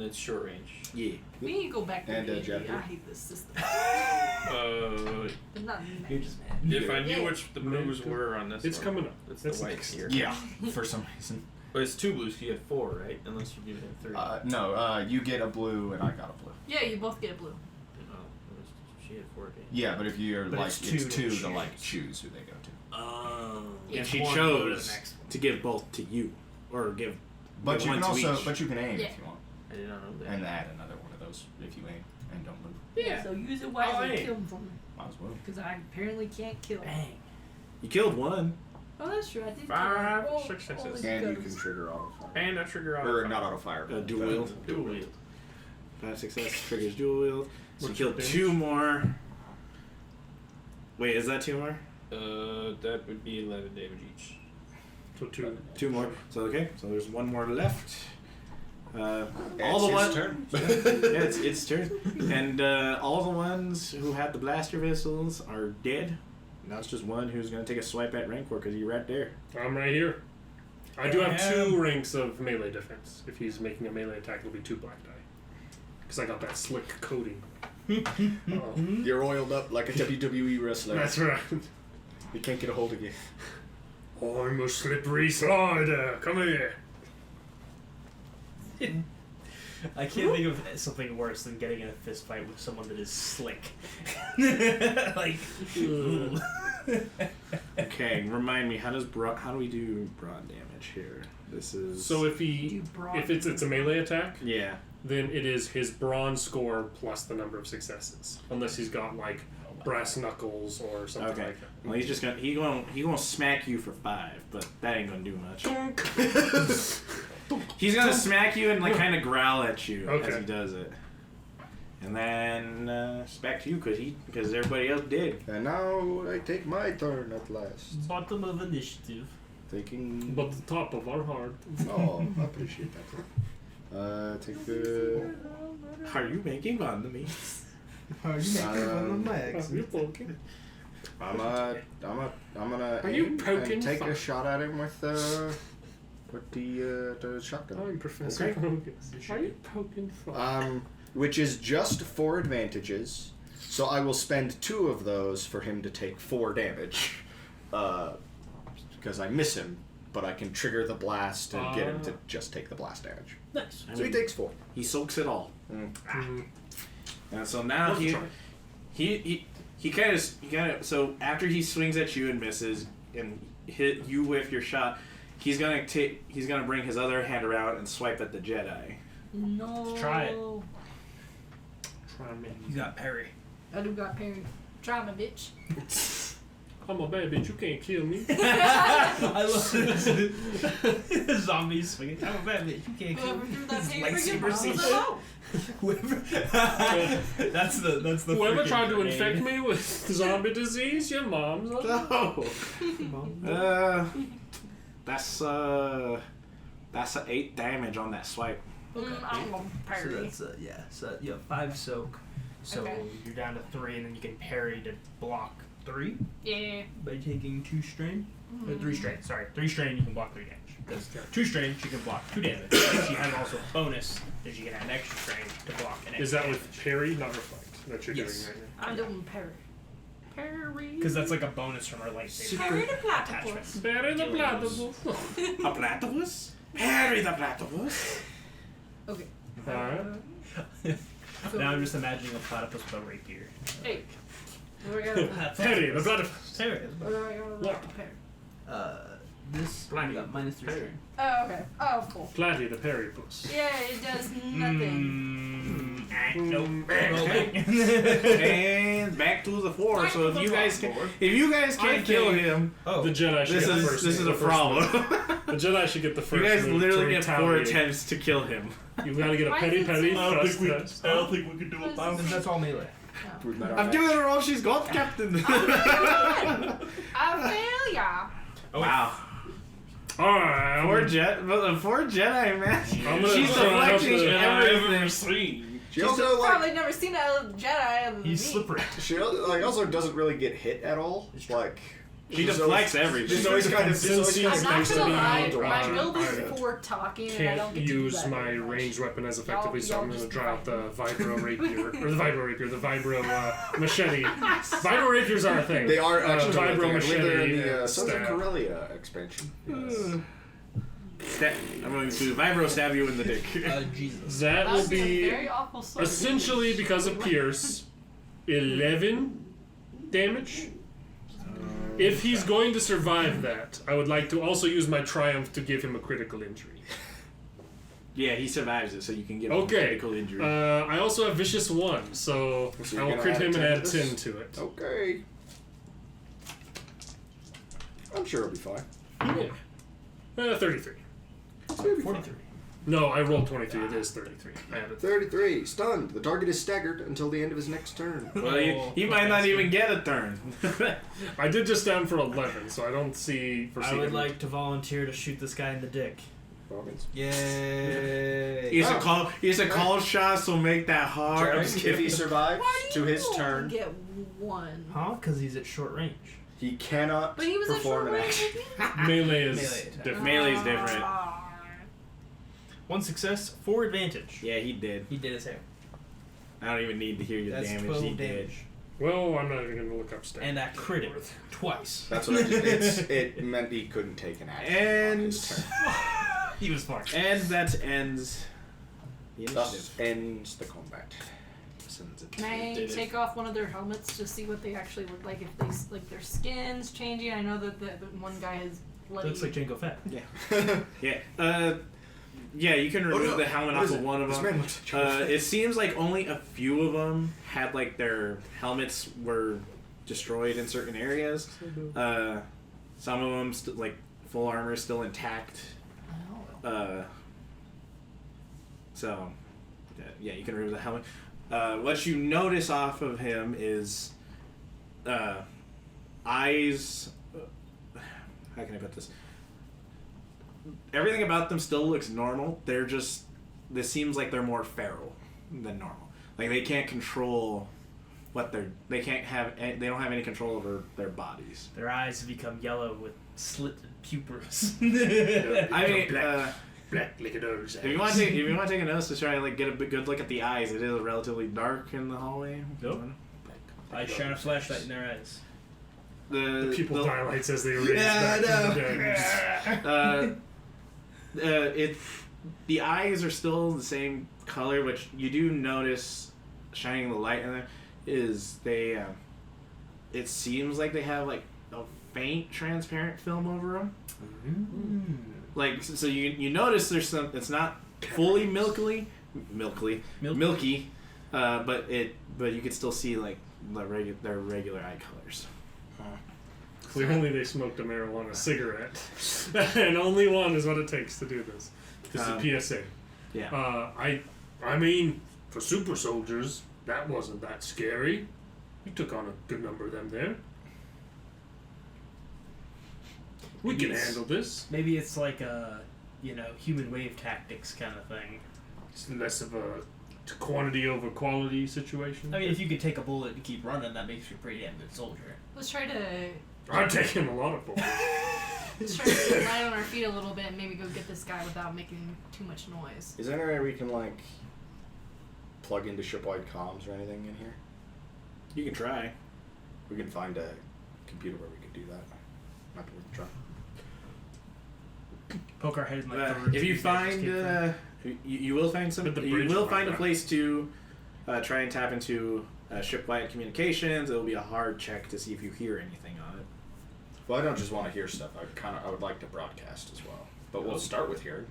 It's short range. Yeah. We need to go back to And, D&D. Jeopardy. I hate this system. Uh, But not me. You're just mad. if I knew Yeah. which the blues were on this, It's one, coming up. It's That's the white next. here. Yeah, for some reason. But it's 2 blues. 'Cause you had 4, right? Unless you do have 3. No, you get a blue and I got a blue. Yeah, you both get a blue. She had 4 games. Yeah, but if you're But like, it's it's two to two to like choose who they go to. Oh. Yeah. And she One, go to the chose next one. to give both to you, or give. But you one can to also, each. but you can aim Yeah. if you want, I did not know that. and add another one of those if you aim and don't move. Yeah. So use it Oh, wisely. hey. Kill him for me. Might as well. Because I apparently can't kill. Bang. You killed one. Oh, that's true. I did. 5 kill him. successes. Only And you because- can trigger auto fire. And I trigger auto Or fire. not auto fire. Dual wield. Dual wield. 5 success triggers dual wield. So you What's killed your 2 more. Wait, is that 2 more? That would be 11 damage each. So 2. 2 more. So okay. So there's 1 more left. All It's the his ones. turn. Yeah, it's turn. And all the ones who had the blaster missiles are dead. Now it's just one who's gonna take a swipe at Rancor because you're right there. I'm right here. I do have Yeah. 2 ranks of melee defense. If he's making a melee attack, it'll be 2 black die. Because I got that slick coating. Oh, You're oiled up like a WWE wrestler. that's right. He can't get a hold of you. I'm a slippery slider. Come here. I can't think of something worse than getting in a fist fight with someone that is slick. Like, ooh. Okay, remind me how do we do broad damage here? This is So if Do he, broad- if it's a melee attack, yeah. then it is his bronze score plus the number of successes, unless he's got like brass knuckles or something Okay. like that. Well, he's just gonna he gonna smack you for 5, but that ain't gonna do much. He's gonna smack you and like kind of growl at you as Okay. he does it, and then it's back to you because everybody else did. And now I take my turn at last. Bottom of initiative. Taking. But the top of our heart. Oh, I appreciate that. Take the. Are you making fun of me? Are you poking? I'm gonna Are you aim poking and take fun? a shot at him with the shotgun. I'm Professor Okay. Focus. Are you poking fun? Which is just 4 advantages. So I will spend 2 of those for him to take 4 damage. Because I miss him, but I can trigger the blast and get him to just take the blast damage. Nice. I So he mean, takes 4. he soaks it all, Mm. and so now Worth a try. he kind of so after he swings at you and misses and hit you with your shot, he's gonna bring his other hand around and swipe at the Jedi. No. Let's try it. Try me. You got parry. I do got parry. Try me, bitch. I'm a bad bitch. You can't kill me. I love this. Zombies swinging. I'm a bad bitch. You can't kill Whoever me. threw that This paper, lightsaber you brought scene. it out. Whoever. That's the. Whoever freaking tried to grenade. infect me with zombie disease, your mom's. No. That's 8 damage on that swipe. I'm gonna parry. So that's yeah. So you have 5 soak. So Okay. you're down to 3, and then you can parry to block 3 Yeah. by taking 2 strain. 3 strain. Sorry, 3 strain. You can block 3 damage. Because 2 strain, she can block 2 damage. And she has also a bonus that she can add extra strain to block an extra. Is that with parry, not reflect, that you're Yes. doing right now? I'm doing parry. Parry. Because that's like a bonus from her lightsaber. Parry the attachment. platypus. Bury the Dealings. platypus. A platypus? Harry the platypus. Okay. Alright. Now I'm just imagining a platypus with a rapier. Hey. What do I got? Harry the platypus. What do I got? What? Parry. This Blind. got minus 3 strain. Oh, okay. Oh, cool. Platty the parrypus. Yeah, it does nothing. Nope. And back to the 4. So if you guys can't kill him, Oh. The Jedi should this get the is first. this is the a first problem. move. The Jedi should get the first. You guys move literally to get 4 retaliate. attempts to kill him. You've got to get a Why petty is it petty so- thrust test. I don't think we can do What is it. this? That's all melee. We've met our I'm match. doing her all. She's golf captain. I fail ya. Oh, Wow. Alright, Poor Jedi, man. I'm gonna She's try up deflecting the- everything. She also Probably never seen a Jedi other than He's me. slippery. she also doesn't really get hit at all. Like She she's deflects always- everything. She's always kind of. Since she's always I'm kind of not gonna lie, next to me. my build is I for talking, and I don't can't get to do use that my very much. ranged weapon as effectively, so Y'all I'm going to just try out the fight. vibro rapier, or the vibro machete. Vibro rapiers are a thing. They are actually vibro I believe machete. they're in the Sons of stab. Corellia expansion. I'm going to vibro stab you in the dick. Jesus. That That will would be a be very awful sword. essentially, because of Pierce, 11 damage. If he's going to survive that, I would like to also use my triumph to give him a critical injury. Yeah, he survives it, so you can give him a Okay. critical injury. I also have Vicious 1, so So I you're will gonna crit add him and 10 add to 10 this? to it. Okay. I'm sure it'll be fine. Yeah. 33. 43. No, I rolled 23. It is 33. I added 33. Stunned. The target is staggered until the end of his next turn. Well, he might not even get a turn. I did just down for 11, so I don't foresee I would him. like to volunteer to shoot this guy in the dick. Robbins. Yay! He's a call shot, so make that hard. I'm just Jared, if he kidding. survives Why do to you his only turn, get one? Huh? Because he's at short range. he cannot But he was at perform short an range action. with me. Melee is Melee attack. different. Melee's different. One success, 4 advantage. Yeah, he did. He did his hair. I don't even need to hear your That's damage. 12 He did. damage. Well, I'm not even going to look up stats. And I crit him twice. That's what I did. It meant he couldn't take an action on his turn. He was fine. And that ends the Thus initiative. ends the combat. Can I take off one of their helmets to see what they actually look like? If they like their skin's changing. I know that the one guy is bloody. Looks like Jango Fett. Yeah. Yeah, you can remove the helmet off of one of This them. man looks like It seems like only a few of them had like their helmets were destroyed in certain areas. Some of them like full armor is still intact. Oh. So yeah, you can remove the helmet. What you notice off of him is eyes. How can I put this? Everything about them still looks normal. They're just. This seems like they're more feral than normal. Like they can't control what they're. They can't have. They don't have any control over their bodies. Their eyes have become yellow with slitted pupils. I mean, Black liquidors. if you want to take a notice to try and like get a good look at the eyes, it is relatively dark in the hallway. Nope. I shine a flashlight in their eyes. The Pupil dilates as they raise Yeah, back I from the dead. The eyes are still the same color, which you do notice shining the light in there is they. It seems like they have like a faint transparent film over them. Like so you notice there's some. It's not fully milky, but you can still see like their regular eye colors. Clearly they smoked a marijuana cigarette. And only one is what it takes to do this. This is PSA. Yeah. I mean, for super soldiers, that wasn't that scary. We took on a good number of them there. We Maybe can it's- handle this. Maybe it's like a, human wave tactics kind of thing. It's less of a quantity over quality situation. I mean, if you could take a bullet and keep running, that makes you a pretty damn good soldier. Let's try to I've taken a lot of bullets. get light on our feet a little bit and maybe go get this guy without making too much noise. Is there any way we can like plug into shipwide comms or anything in here? You can try. We can find a computer where we could do that. Might be worth a try. Poke our head in like the If you roots find, came from. you will find some. But the You bridge will might find a not. place to try and tap into shipwide communications. It will be a hard check to see if you hear anything on it. Well, I don't just want to hear stuff. I would like to broadcast as well. But we'll start with hearing.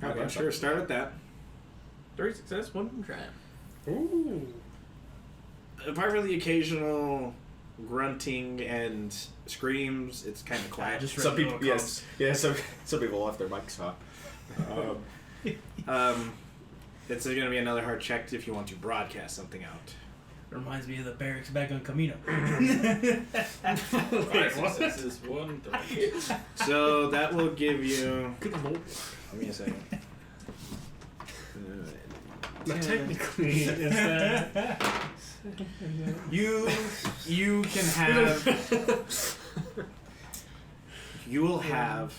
Okay, sure. Start with that. 3 success, 1 triumph. Ooh. Apart from the occasional grunting and screams, it's kind of quiet. Just Some regular people, yes, yeah. Some people left their mics on. It's going to be another hard check if you want to broadcast something out. It reminds me of the barracks back on Camino. Five successes, 1 threat. So that will give you. Good lord. Give me a second. Now, technically, is that... You can have. You will have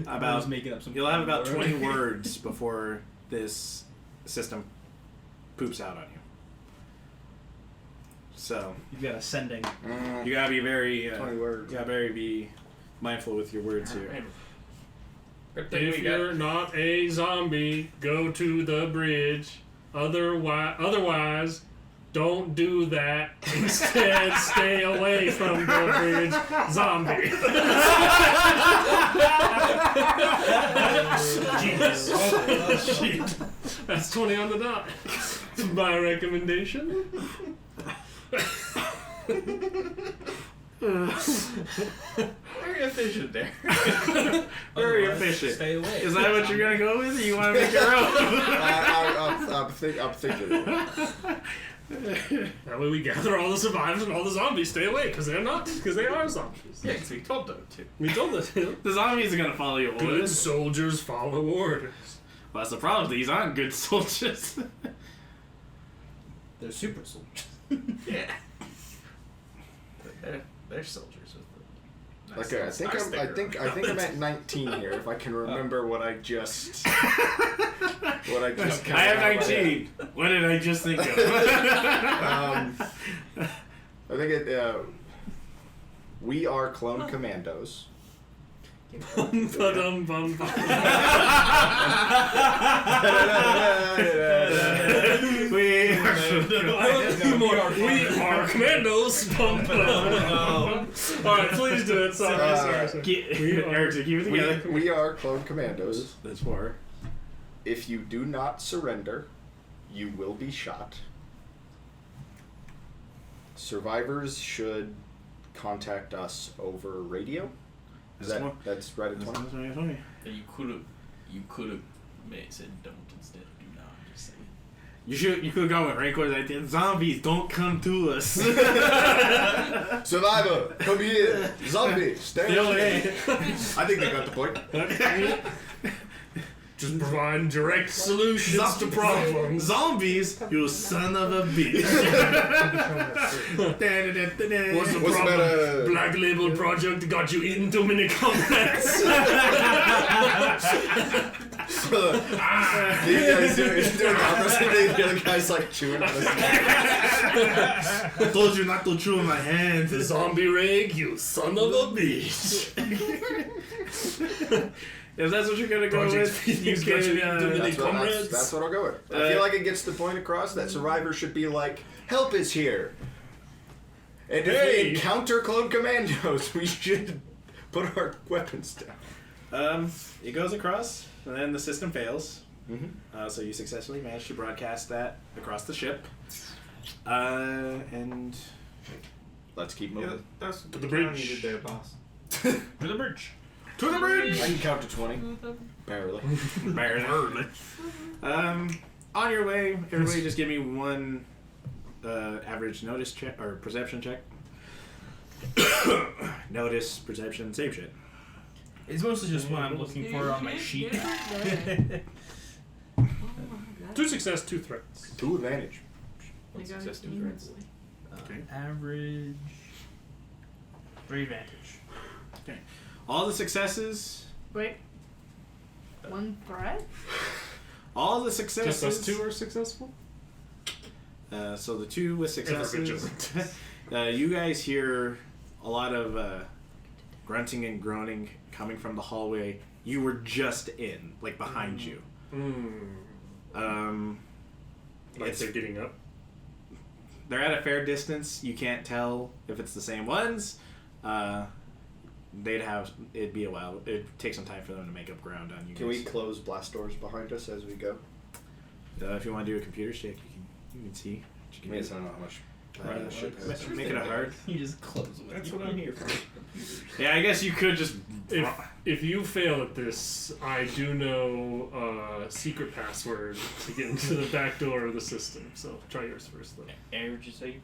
I was about. making up some. You'll have about word. 20 words before this system poops out on you. So You've got a sending. you gotta be very. 20 words. You gotta be mindful with your words here. Good thing If we got you're not a zombie, go to the bridge. Otherwise, don't do that. Instead, stay away from the bridge, zombie. Jesus. That's 20 on the dot. My recommendation. very efficient there. Very efficient. Stay away. Is that what you're gonna go with, or you want to make your own? I'm thinking. That way we gather all the survivors and all the zombies. Stay away, because they are zombies. Yeah, because we told them to. We told them. The zombies are gonna follow your Good orders. soldiers follow orders. Well, that's the problem. These aren't good soldiers. They're super soldiers. Yeah. They're soldiers with the nice Okay, I think nice I'm sticker I'm at 19 here. If I can remember what I just I have 19. What did I just think of? I think we are clone commandos. Ba-dum, bum, bum. We I want to do more. We are commandos. Bum, bum, bum. All right, please do it. Sorry. Eric, keep it together. We are clone commandos. That's 4. If you do not surrender, you will be shot. Survivors should contact us over radio. That's right at 20. And you could have said don't instead of do not. Just saying. You could have gone with Rancor's idea. Zombies, don't come to us. Survivor, come here. Zombie, stay Stay away. away. I think they got the point. Just provide direct solutions to problems. Zombies, you son of a bitch. What's the What's problem? better? Black Label Project got you eating too many comrades. The guy's doing commerce today, the other guy's like chewing on his I told you not to chew in my hands. The zombie rig, you son of a bitch. If that's what you're gonna go Project with, Phoenix got you eating too many comrades. That's what I'll go with. I feel like it gets the point across that survivors should be like, help is here. And if we encounter clone commandos, we should put our weapons down. It goes across, and then the system fails. Mm-hmm. So you successfully managed to broadcast that across the ship. And Let's keep moving. That's To the bridge. you did there, boss. To the bridge. to the bridge. I can count to 20. Barely. Barely. On your way, everybody just give me one average notice check or perception check. Notice, perception, same shit. It's mostly just what I'm looking for on my sheet. 2 success, 2 threats. 2 advantage. One success, 2 threats. Okay. Average. 3 advantage. All the successes. Wait. One threat? All the successes. Just us 2 are successful? So the 2 with successes. You guys hear a lot of grunting and groaning coming from the hallway you were just in, like behind you. Like they're getting up. They're at a fair distance. You can't tell if it's the same ones. It'd be a while. It'd take some time for them to make up ground on you. Can we guys. close blast doors behind us as we go? If you want to do a computer check, you can see. I mean, I don't know how much Make it a hard. You just close it. That's what I'm here for. Yeah, I guess you could just. If you fail at this, I do know a secret password to get into the back door of the system. So try yours first, though. And would you say?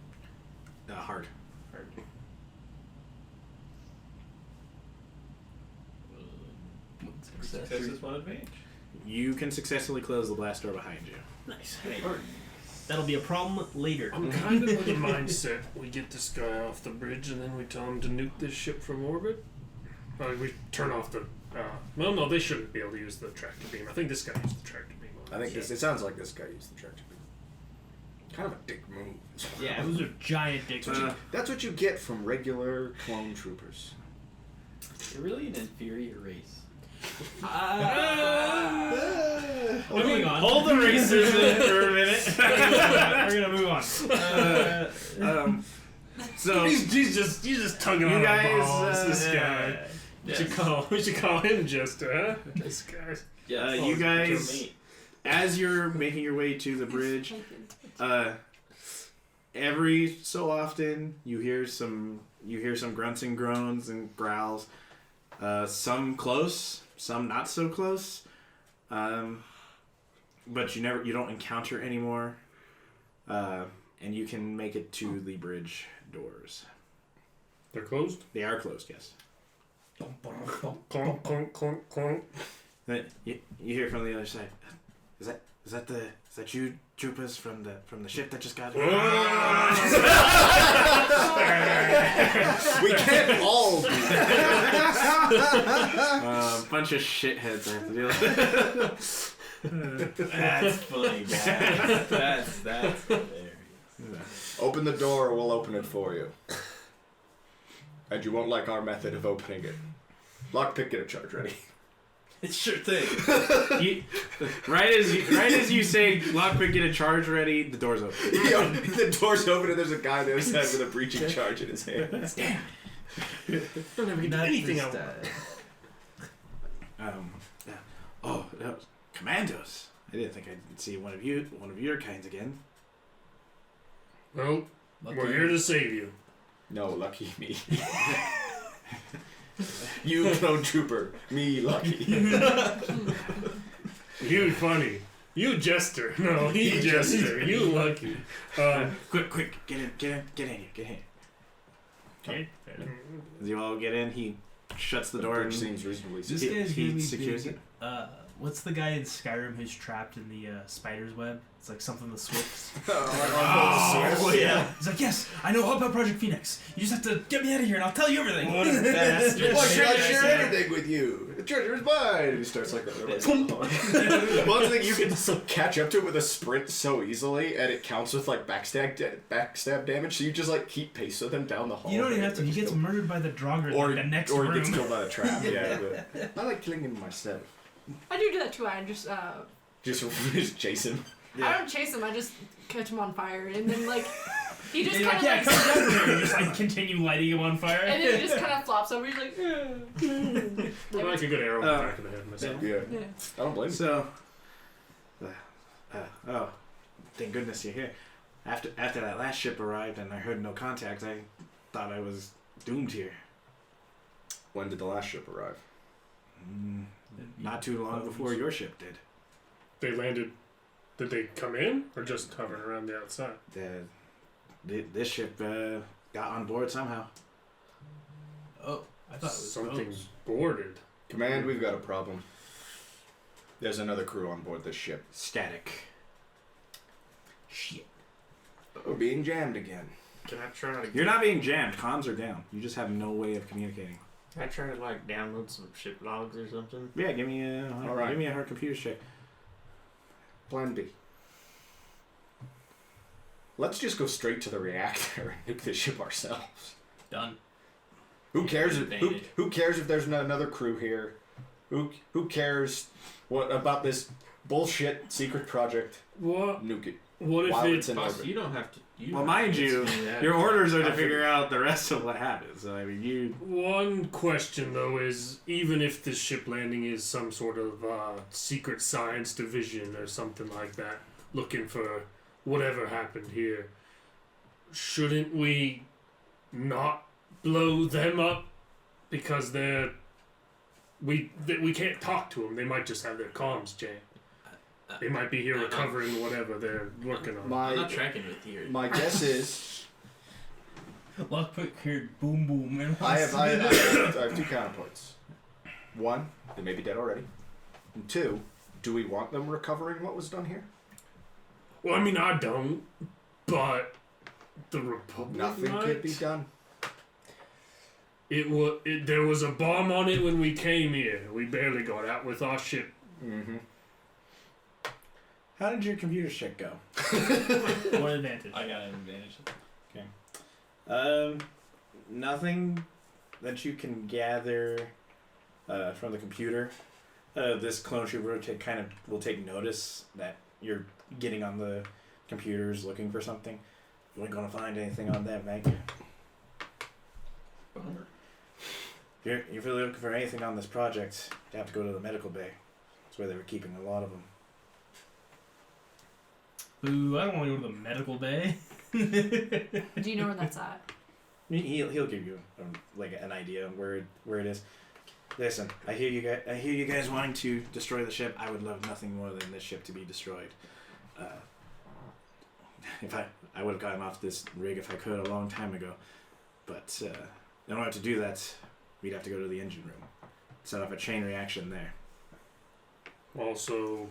Hard. Hard. Success is one advantage. You can successfully close the blast door behind you. Nice. That'll be a problem later. I'm kind of of the mindset we get this guy off the bridge and then we tell him to nuke this ship from orbit. We turn off the. Well, no, they shouldn't be able to use the tractor beam. I think this guy used the tractor beam. I think it sounds like this guy used the tractor beam. Kind of a dick move. Yeah, those are giant dicks. That's what you get from regular clone troopers. You're really an inferior race. Moving on. Hold the racism for a minute. We're gonna move on. So He's just tugging You on guys, our balls. This uh, guy. We should call him Jester, huh? This guy. you guys, as you're making your way to the bridge, every so often you hear some grunts and groans and growls. Some close, some not so close. But you don't encounter anymore. And you can make it to the bridge doors. They're closed? They are closed, yes. Clunk, clunk, clunk, clunk. Then you hear from the other side. Is that you troopers from the ship that just got here? We can't all do that. Bunch of shitheads I have to deal with. That's funny, guys. That's hilarious. Open the door or we'll open it for you. And you won't like our method of opening it. Lockpick, get a charge ready. It's sure thing. Right as you say, lockpick, get a charge ready, the door's open. The door's open and there's a guy on the other side with a breaching charge in his hand. Damn. Don't ever get anything out. Yeah. Oh, no. Commandos. I didn't think I'd see one of your kinds again. Well, we're here to save you. No, lucky me. You clone trooper, me lucky. You funny. You Jester. No, he Jester. You lucky. Quick, get in here. Okay. As you all get in, he shuts the door and seems reasonably This secure. guy's he gonna be secures big. it. What's the guy in Skyrim who's trapped in the spider's web? It's like something the Swifts. Oh, Yeah. He's like, yes, I know all about Project Phoenix. You just have to get me out of here and I'll tell you everything. What a bastard. Why should I Yeah. share everything with you? The treasure is mine. And he starts like that. One thing you can catch up to it with a sprint so easily, and it counts with like backstab damage. So you just like keep pace with him down the hall. You don't even have to. He gets murdered by the Draugr in the next or room. he gets killed by a trap. Yeah, but I like killing him myself. I do that too. I just Just chase him. I don't chase him. I just catch him on fire, and then like he just He's kind like, of yeah, come down here. And just like continue lighting him on fire. and then he just kind of flops over. He's like, I like a good arrow in the back of the head myself. Yeah. yeah. I don't blame him. So, oh, thank goodness you're here. After that last ship arrived and I heard no contact, I thought I was doomed here. When did the last ship arrive? Not too long before your ship did. They landed. Did they come in or just hovering around the outside? This ship got on board somehow. Oh, I thought it was Something Rose. boarded. Command, we've got a problem. There's another crew on board this ship. Static. Shit. We're being jammed again. Can I try to? You're not being jammed. Comms are down. You just have no way of communicating. Can I try to like download some ship logs or something? Yeah, give me a hard computer check. Plan B. Let's just go straight to the reactor and nuke the ship ourselves. Done. Who cares? Advantage. Who cares if there's another crew here? Who cares what about this bullshit secret project? What? Nuke it. What if While it? it's in Boss, orbit. you don't have to. Well, mind you, your orders are to figure out the rest of what happens. So, I mean, you... One question though is, even if this ship landing is some sort of secret science division or something like that, looking for whatever happened here, shouldn't we not blow them up because we can't talk to them. They might just have their comms jammed. They might be here recovering whatever they're working on. I'm not tracking with you. My guess is Lockpick heard boom boom and I have 2 counterpoints. 1, they may be dead already. And 2, do we want them recovering what was done here? Well, I mean, I don't, but the Republic Nothing might. could be done. There was a bomb on it when we came here. We barely got out with our ship. Mm-hmm. How did your computer check go? One advantage. I got an advantage. Nothing that you can gather from the computer. This clone trooper will take notice that you're getting on the computers looking for something. You ain't gonna find anything on that, Meg. Bummer. If you're really looking for anything on this project, you have to go to the medical bay. That's where they were keeping a lot of them. Ooh, I don't want to go to the medical bay. Do you know where that's at? He'll give you an idea of where it is. Listen, I hear you guys wanting to destroy the ship. I would love nothing more than this ship to be destroyed. If I would have gotten off this rig if I could a long time ago, but in order to do that, we'd have to go to the engine room, set up a chain reaction there. Also,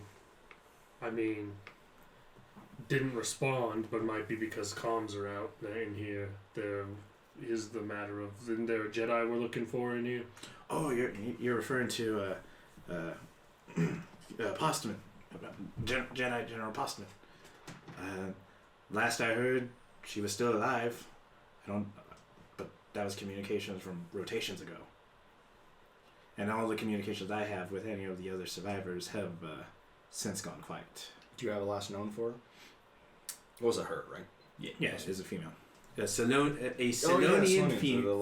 I mean, didn't respond, but might be because comms are out in here. There is the matter of, isn't there a Jedi we're looking for in here? Oh, you're referring to Postman, Jedi General Postman. Last I heard, she was still alive. But that was communications from rotations ago. And all the communications I have with any of the other survivors have since gone quiet. Do you have a last known for her? What was it, her, right? Yeah, she's a female. A Selonian Selonians, female.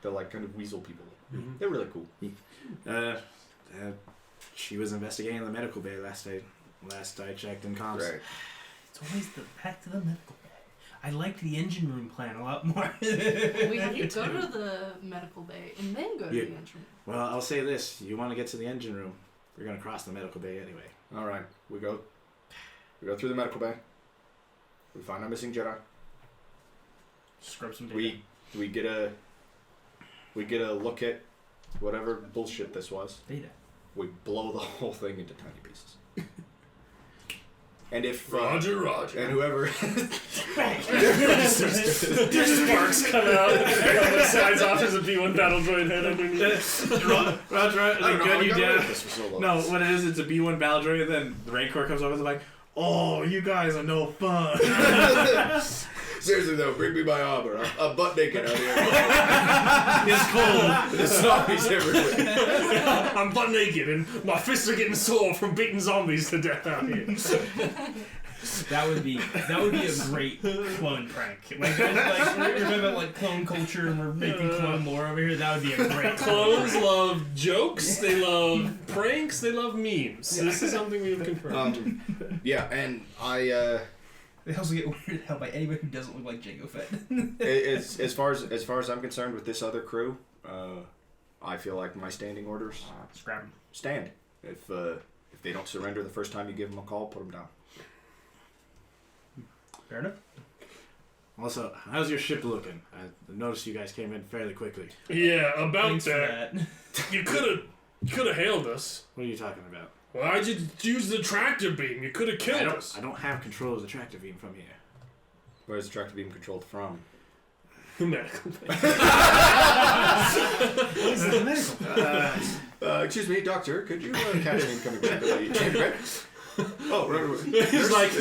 they're like kind of weasel people. Mm-hmm. They're really cool. She was investigating the medical bay last I checked in comms. Right. It's always back to the medical bay. I liked the engine room plan a lot more. We have to go to the medical bay and then go to the engine room. Well, I'll say this: you want to get to the engine room, we're gonna cross the medical bay anyway. All right. We go through the medical bay. We find our missing Jedi. Scrub some data. We get a look at whatever bullshit this was. Data. We blow the whole thing into tiny pieces. And if Roger. and whoever Sparks come out. The sides off as a B1 battle droid head underneath. Roger, they gun you down. This for so long. No, what it is, it's a B1 battle droid, and then the Rancor comes over and like, oh, you guys are no fun. Seriously though, bring me my armor. I'm butt naked out here. It's cold. There's zombies everywhere. I'm butt naked and my fists are getting sore from beating zombies to death out here. That would be a great clone prank. Like we're talking about like clone culture and we're making clone lore over here. That would be a great Clones love jokes, they love pranks, they love memes. This is something we've confirmed. Yeah, and I They also get weirded out by anybody who doesn't look like Jango Fett. as far as I'm concerned with this other crew, I feel like my standing orders Scrap 'em. stand. If they don't surrender the first time you give them a call, put them down. Fair enough. Also, how's your ship looking? I noticed you guys came in fairly quickly. Yeah, about Thanks for that. You could have hailed us. What are you talking about? Why'd you use the tractor beam? You could have killed us. I don't have control of the tractor beam from here. Where's the tractor beam controlled from? The medical bay. Excuse me, doctor. Could you catch an incoming to the chamber? Oh, right. It's like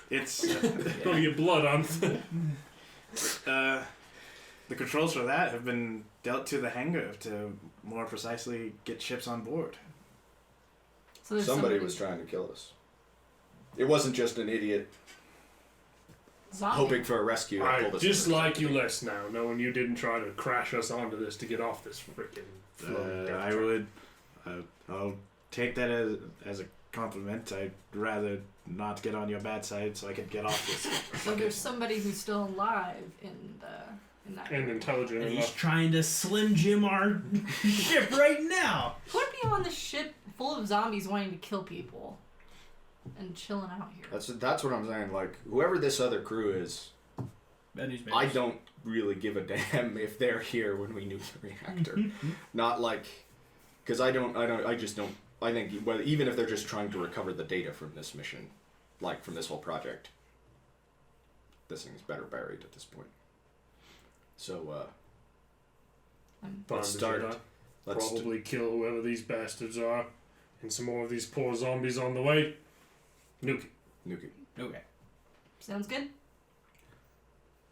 it's Gonna get blood on. the controls for that have been dealt to the hangar to more precisely get ships on board. So there's Somebody was trying to kill us. It wasn't just an idiot zombie. hoping for a rescue. that I pulled us dislike you less now, knowing you didn't try to crash us onto this to get off this freaking float. I'll take that as a compliment. I'd rather not get on your bad side so I can get off this. So there's somebody who's still alive in that. And intelligent And he's enough. trying to Slim Jim our ship right now. Put me on the ship full of zombies wanting to kill people, and chilling out here. That's what I'm saying. Like, whoever this other crew is, Bad news I bears. don't really give a damn if they're here when we nuke the reactor. Not like, because I think well, even if they're just trying to recover the data from this mission, like from this whole project, this thing's better buried at this point. So, let's start. Let's Probably kill whoever these bastards are, and some more of these poor zombies on the way. Nuke it. nuke it. Okay. Sounds good.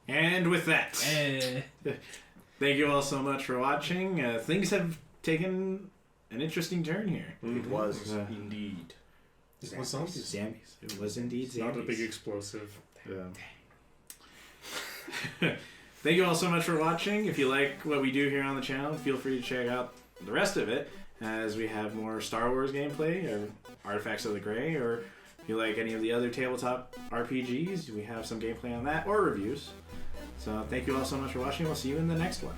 And with that, Eh. thank you all so much for watching. Things have taken an interesting turn here. It was Mhm. indeed. It was zombies. Zombies. It was indeed It's not a zombies. big explosive. Thank you all so much for watching. If you like what we do here on the channel, feel free to check out the rest of it, as we have more Star Wars gameplay or Artifacts of the Grey, or if you like any of the other tabletop RPGs, we have some gameplay on that or reviews. So thank you all so much for watching. We'll see you in the next one.